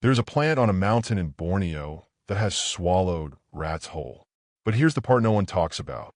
There's a plant on a mountain in Borneo that has swallowed rats whole. But here's the part no one talks about.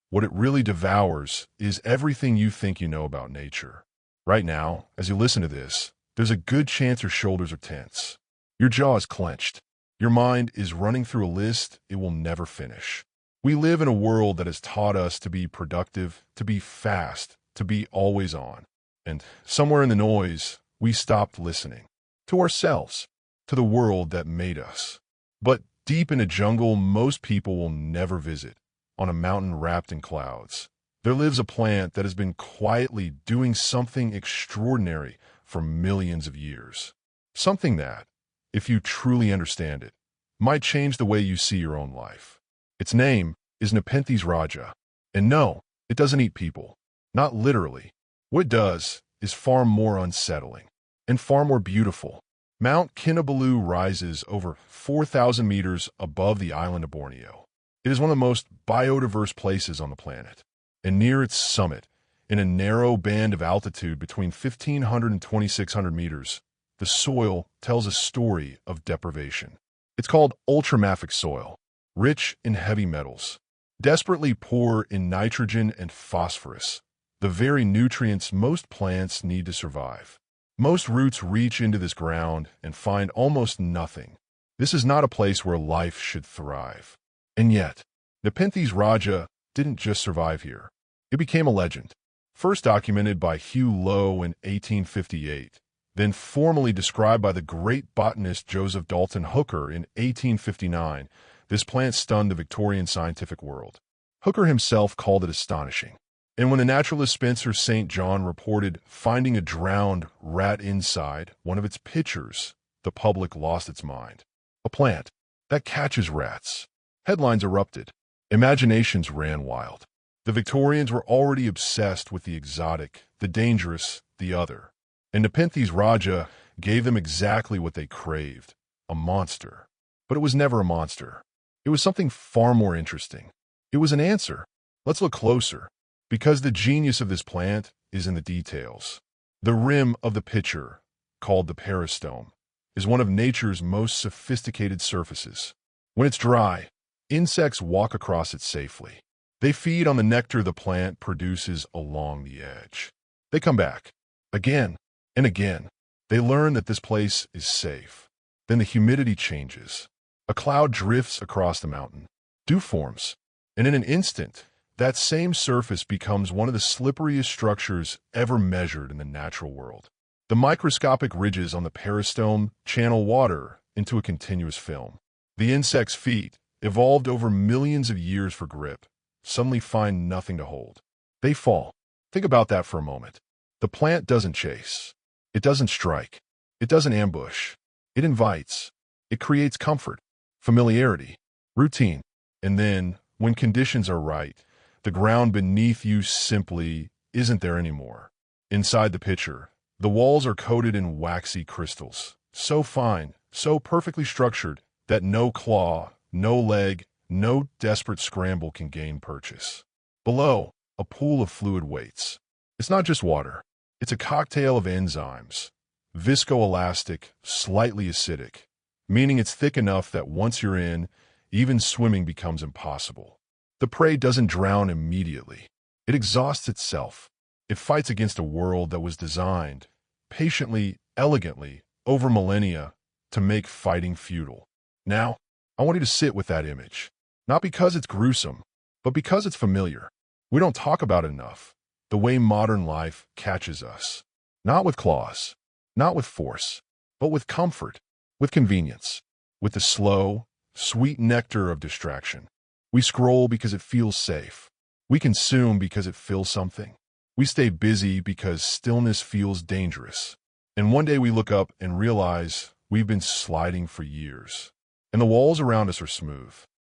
What it really devours is everything you think you know about nature. Right now, as you listen to this, there's a good chance your shoulders are tense. Your jaw is clenched. Your mind is running through a list it will never finish. We live in a world that has taught us to be productive, to be fast, to be always on. And somewhere in the noise, we stopped listening. To ourselves, to the world that made us. But deep in a jungle most people will never visit, on a mountain wrapped in clouds, there lives a plant that has been quietly doing something extraordinary for millions of years. Something that, if you truly understand it, might change the way you see your own life. Its name is Nepenthes Rajah. And no, it doesn't eat people. Not literally. What it does is far more unsettling and far more beautiful. Mount Kinabalu rises over 4,000 meters above the island of Borneo. It is one of the most biodiverse places on the planet. And near its summit, in a narrow band of altitude between 1,500 and 2,600 meters, the soil tells a story of deprivation. It's called ultramafic soil, rich in heavy metals, desperately poor in nitrogen and phosphorus, the very nutrients most plants need to survive. Most roots reach into this ground and find almost nothing. This is not a place where life should thrive. And yet, Nepenthes Rajah didn't just survive here. It became a legend. First documented by Hugh Lowe in 1858, then formally described by the great botanist Joseph Dalton Hooker in 1859, this plant stunned the Victorian scientific world. Hooker himself called it astonishing. And when the naturalist Spencer St. John reported finding a drowned rat inside one of its pitchers, the public lost its mind. A plant that catches rats. Headlines erupted. Imaginations ran wild. The Victorians were already obsessed with the exotic, the dangerous, the other. And Nepenthes Rajah gave them exactly what they craved, a monster. But it was never a monster. It was something far more interesting. It was an answer. Let's look closer. Because the genius of this plant is in the details. The rim of the pitcher, called the peristome, is one of nature's most sophisticated surfaces. When it's dry, insects walk across it safely. They feed on the nectar the plant produces along the edge. They come back, again and again. They learn that this place is safe. Then the humidity changes. A cloud drifts across the mountain. Dew forms, and in an instant, that same surface becomes one of the slipperiest structures ever measured in the natural world. The microscopic ridges on the peristome channel water into a continuous film. The insect's feet, evolved over millions of years for grip, suddenly find nothing to hold. They fall. Think about that for a moment. The plant doesn't chase. It doesn't strike. It doesn't ambush. It invites. It creates comfort, familiarity, routine. And then, when conditions are right, the ground beneath you simply isn't there anymore. Inside the pitcher, the walls are coated in waxy crystals, so fine, so perfectly structured that no claw, no leg, no desperate scramble can gain purchase. Below, a pool of fluid waits. It's not just water. It's a cocktail of enzymes, viscoelastic, slightly acidic, meaning it's thick enough that once you're in, even swimming becomes impossible. The prey doesn't drown immediately. It exhausts itself. It fights against a world that was designed, patiently, elegantly, over millennia, to make fighting futile. Now, I want you to sit with that image. Not because it's gruesome, but because it's familiar. We don't talk about it enough. The way modern life catches us. Not with claws, not with force, but with comfort, with convenience, with the slow, sweet nectar of distraction. We scroll because it feels safe. We consume because it fills something. We stay busy because stillness feels dangerous. And one day we look up and realize we've been sliding for years. And the walls around us are smooth.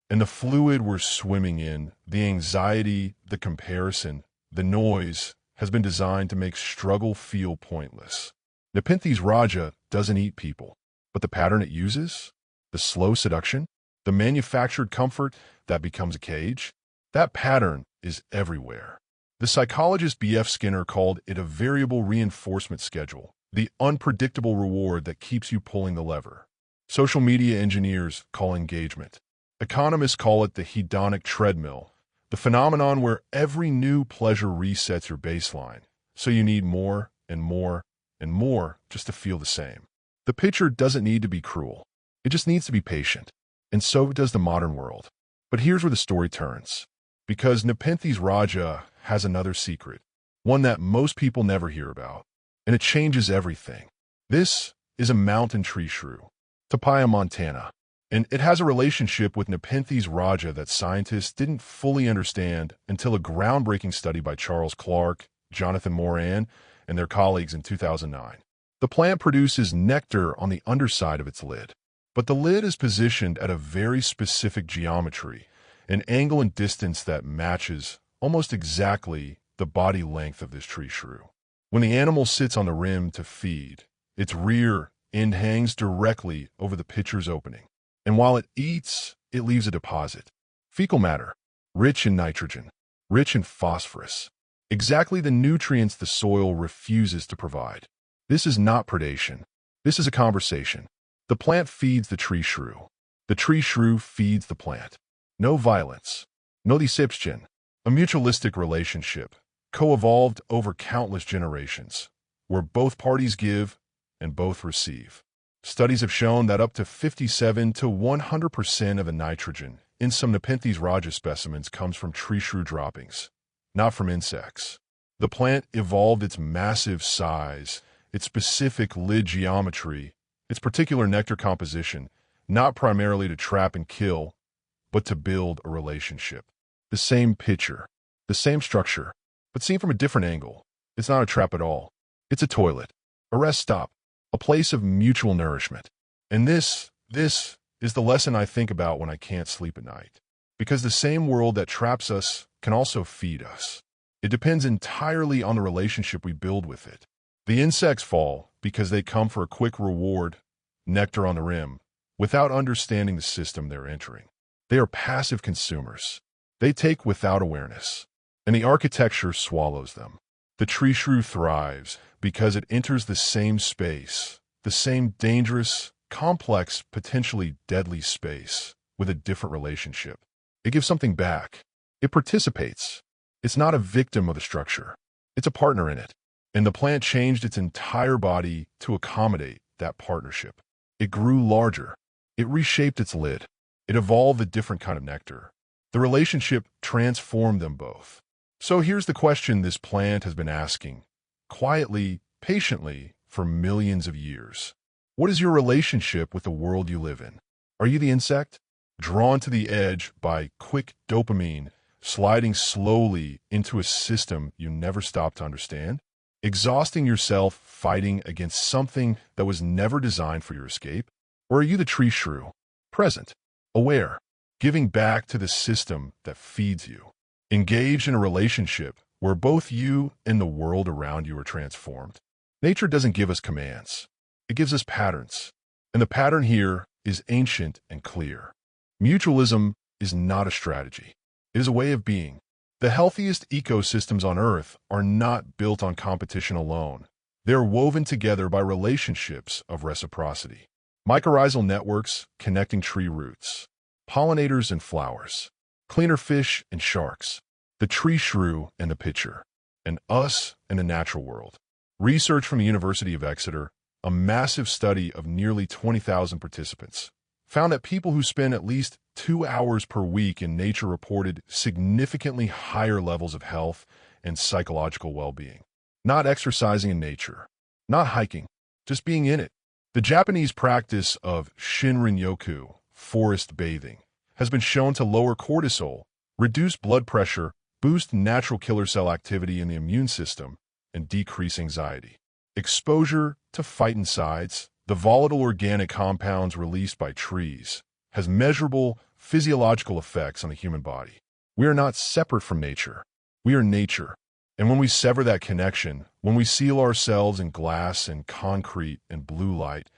And the fluid we're swimming in, the anxiety, the comparison, the noise, has been designed to make struggle feel pointless. Nepenthes Rajah doesn't eat people, but the pattern it uses, the slow seduction, the manufactured comfort that becomes a cage, that pattern is everywhere. The psychologist B.F. Skinner called it a variable reinforcement schedule, the unpredictable reward that keeps you pulling the lever. Social media engineers call engagement. Economists call it the hedonic treadmill, the phenomenon where every new pleasure resets your baseline, so you need more and more and more just to feel the same. The pitcher doesn't need to be cruel. It just needs to be patient. And so does the modern world. But here's where the story turns. Because Nepenthes Rajah has another secret, one that most people never hear about, and it changes everything. This is a mountain tree shrew, Tapaya, Montana, and it has a relationship with Nepenthes Rajah that scientists didn't fully understand until a groundbreaking study by Charles Clark, Jonathan Moran, and their colleagues in 2009. The plant produces nectar on the underside of its lid, but the lid is positioned at a very specific geometry, an angle and distance that matches almost exactly the body length of this tree shrew. When the animal sits on the rim to feed, its rear end hangs directly over the pitcher's opening. And while it eats, it leaves a deposit. Fecal matter, rich in nitrogen, rich in phosphorus. Exactly the nutrients the soil refuses to provide. This is not predation. This is a conversation. The plant feeds the tree shrew. The tree shrew feeds the plant. No violence. No deception. A mutualistic relationship, co-evolved over countless generations, where both parties give and both receive. Studies have shown that up to 57 to 100% of the nitrogen in some Nepenthes Rajah specimens comes from tree shrew droppings, not from insects. The plant evolved its massive size, its specific lid geometry, its particular nectar composition, not primarily to trap and kill, but to build a relationship. The same pitcher, the same structure, but seen from a different angle. It's not a trap at all. It's a toilet, a rest stop, a place of mutual nourishment. And this is the lesson I think about when I can't sleep at night. Because the same world that traps us can also feed us. It depends entirely on the relationship we build with it. The insects fall because they come for a quick reward, nectar on the rim, without understanding the system they're entering. They are passive consumers. They take without awareness, and the architecture swallows them. The tree shrew thrives because it enters the same space, the same dangerous, complex, potentially deadly space, with a different relationship. It gives something back. It participates. It's not a victim of the structure. It's a partner in it. And the plant changed its entire body to accommodate that partnership. It grew larger. It reshaped its lid. It evolved a different kind of nectar. The relationship transformed them both. So here's the question this plant has been asking, quietly, patiently, for millions of years. What is your relationship with the world you live in? Are you the insect, drawn to the edge by quick dopamine, sliding slowly into a system you never stop to understand? Exhausting yourself fighting against something that was never designed for your escape? Or are you the tree shrew, present, aware, giving back to the system that feeds you? Engaged in a relationship where both you and the world around you are transformed. Nature doesn't give us commands. It gives us patterns. And the pattern here is ancient and clear. Mutualism is not a strategy. It is a way of being. The healthiest ecosystems on Earth are not built on competition alone. They are woven together by relationships of reciprocity. Mycorrhizal networks connecting tree roots, pollinators and flowers, cleaner fish and sharks, the tree shrew and the pitcher, and us and the natural world. Research from the University of Exeter, a massive study of nearly 20,000 participants, found that people who spend at least 2 hours per week in nature reported significantly higher levels of health and psychological well-being. Not exercising in nature, not hiking, just being in it. The Japanese practice of Shinrin-yoku, forest bathing, has been shown to lower cortisol, reduce blood pressure, boost natural killer cell activity in the immune system, and decrease anxiety. Exposure to phytoncides, the volatile organic compounds released by trees, has measurable physiological effects on the human body. We are not separate from nature. We are nature. And when we sever that connection, when we seal ourselves in glass and concrete and blue light,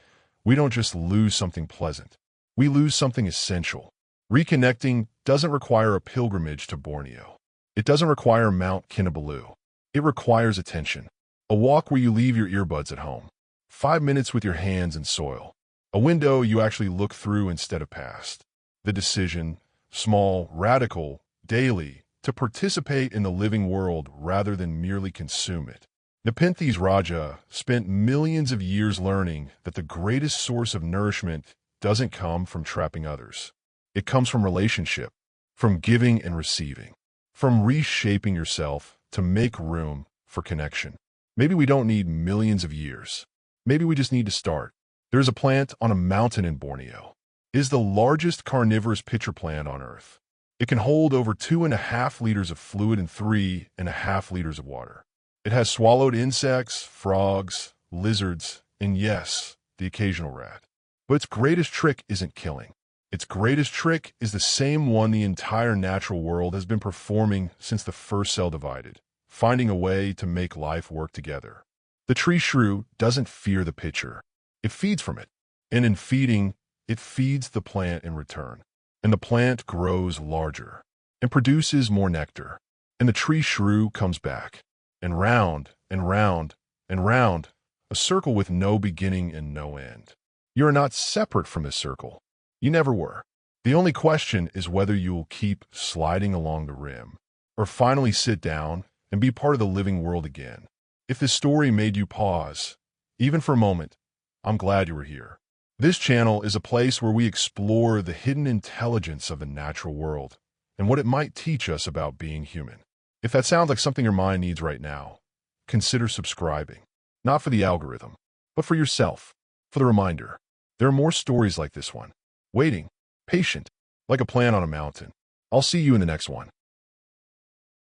we don't just lose something pleasant. We lose something essential. Reconnecting doesn't require a pilgrimage to Borneo. It doesn't require Mount Kinabalu. It requires attention. A walk where you leave your earbuds at home. 5 minutes with your hands in soil. A window you actually look through instead of past. The decision, small, radical, daily, to participate in the living world rather than merely consume it. Nepenthes Rajah spent millions of years learning that the greatest source of nourishment doesn't come from trapping others. It comes from relationship, from giving and receiving, from reshaping yourself to make room for connection. Maybe we don't need millions of years. Maybe we just need to start. There's a plant on a mountain in Borneo. It is the largest carnivorous pitcher plant on Earth. It can hold over 2.5 liters of fluid and 3.5 liters of water. It has swallowed insects, frogs, lizards, and yes, the occasional rat. But its greatest trick isn't killing. Its greatest trick is the same one the entire natural world has been performing since the first cell divided, finding a way to make life work together. The treeshrew doesn't fear the pitcher. It feeds from it. And in feeding, it feeds the plant in return. And the plant grows larger and produces more nectar. And the treeshrew comes back. And round, and round, and round, a circle with no beginning and no end. You are not separate from this circle. You never were. The only question is whether you will keep sliding along the rim, or finally sit down and be part of the living world again. If this story made you pause, even for a moment, I'm glad you were here. This channel is a place where we explore the hidden intelligence of the natural world and what it might teach us about being human. If that sounds like something your mind needs right now, consider subscribing. Not for the algorithm, but for yourself, for the reminder. There are more stories like this one, waiting, patient, like a plant on a mountain. I'll see you in the next one.